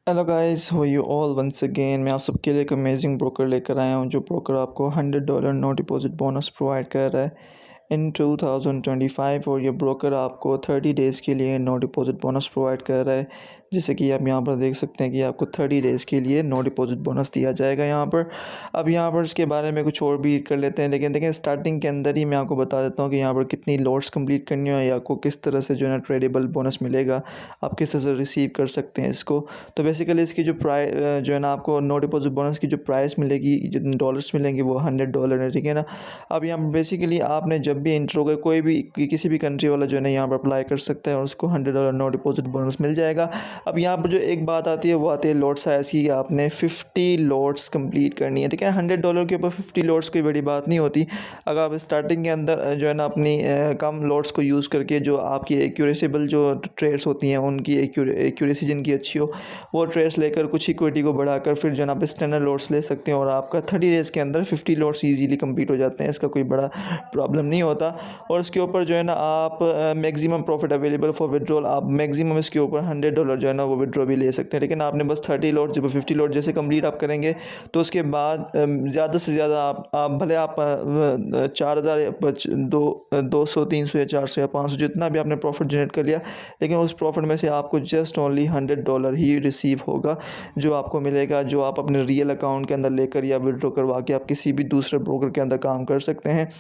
Hello guys, हो you all once again. मैं आप सबके लिए एक अमेजिंग ब्रोकर लेकर आया हूँ, जो ब्रोकर आपको $100 नो डिपॉजिट बोनस प्रोवाइड कर रहा है इन 2025। और ये ब्रोकर आपको 30 डेज़ के लिए नो डिपॉजिट बोनस प्रोवाइड कर रहा है। जैसे कि आप यहाँ पर देख सकते हैं कि आपको 30 डेज़ के लिए नो डिपॉजिट बोनस दिया जाएगा यहाँ पर। अब यहाँ पर इसके बारे में कुछ और भी कर लेते हैं, लेकिन देखें स्टार्टिंग के अंदर ही मैं आपको बता देता हूँ कि यहाँ पर कितनी लॉट्स कंप्लीट करनी है या आपको किस तरह से जो है ना ट्रेडेबल बोनस मिलेगा, आप किस तरह से रिसीव कर सकते हैं इसको। तो बेसिकली इसकी जो जो है ना आपको नो डिपॉजिट बोनस की जो प्राइस मिलेगी, जितने डॉलर्स मिलेंगे वो $100 है, ठीक है ना। अब यहाँ पर बेसिकली आपने जब भी इंटर होगा कोई भी किसी भी कंट्री वाला जो है ना यहाँ पर अप्लाई कर सकता है और उसको $100 नो डिपॉजिट बोनस मिल जाएगा। अब यहाँ पर जो एक बात आती है वो आती है लॉट साइज़ की। आपने 50 लॉट्स कंप्लीट करनी है, ठीक है। $100 के ऊपर 50 लॉट्स कोई बड़ी बात नहीं होती। अगर आप स्टार्टिंग के अंदर जो है ना अपनी कम लॉट्स को यूज़ करके जो आपकी एक्यूरेसेबल जो ट्रेड्स होती हैं उनकी एक्यूरेसी जिनकी अच्छी हो, वो ट्रेड्स लेकर कुछ इक्विटी को बढ़ाकर फिर जो है ना आप स्टैंडर्ड लॉट्स ले सकते हैं और आपका 30 डेज़ के अंदर 50 लॉट्स ईजीली कंप्लीट हो जाते हैं। इसका कोई बड़ा प्रॉब्लम नहीं होता। और इसके ऊपर जो है ना आप maximum profit available for withdrawal, आप मैक्सिमम इसके ऊपर $100 जो है ना वो विड्रॉ भी ले सकते हैं। लेकिन आपने बस 30 लॉट जब 50 लॉट जैसे कंप्लीट आप करेंगे तो उसके बाद ज़्यादा से ज़्यादा आप भले आप 4,000 या 200 300 या 400 या 500 जितना भी आपने प्रॉफिट जनरेट कर लिया, लेकिन उस प्रॉफिट में से आपको जस्ट ओनली $100 ही रिसीव होगा जो आपको मिलेगा, जो आप अपने रियल अकाउंट के अंदर लेकर या विड्रॉ करवा के आप किसी भी दूसरे ब्रोकर के अंदर काम कर सकते हैं।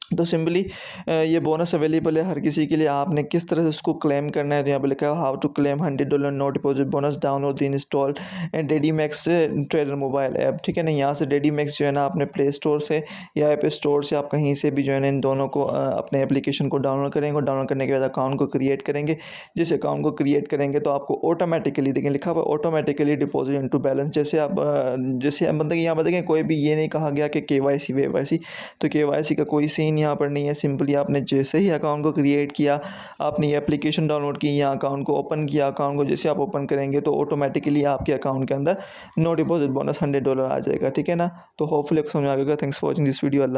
तो सिंपली ये बोनस अवेलेबल है हर किसी के लिए। आपने किस तरह से उसको क्लेम करना है, तो यहाँ पे लिखा है how to claim $100 no deposit bonus, download the install and Daddy Max Trader mobile app, ठीक है ना। यहाँ से डेडी मैक्स जो है ना अपने प्ले स्टोर से या ऐप स्टोर से आप कहीं से भी जो है ना इन दोनों को अपने एप्लीकेशन को डाउनलोड करेंगे और डाउनलोड करने के बाद अकाउंट को क्रिएट करेंगे। जिस अकाउंट को क्रिएट करेंगे तो आपको ऑटोमेटिकली देखें लिखा हुआ ऑटोमेटिकली डिपॉजिट इनटू बैलेंस। जैसे आप मतलब कि यहाँ पर देखें कोई भी ये नहीं कहा गया कि KYC वेवाईसी, तो KYC का कोई सीन यहाँ पर नहीं है। सिंपली आपने जैसे ही अकाउंट को क्रिएट किया, आपने ये एप्लीकेशन डाउनलोड की या अकाउंट को ओपन किया, अकाउंट को जैसे आप ओपन करेंगे तो ऑटोमेटिकली आपके अकाउंट के अंदर नो डिपॉजिट बोनस $100 आ जाएगा, ठीक है ना। तो होपफुली आपको समझ आ गया। Thanks for watching this video. Allah.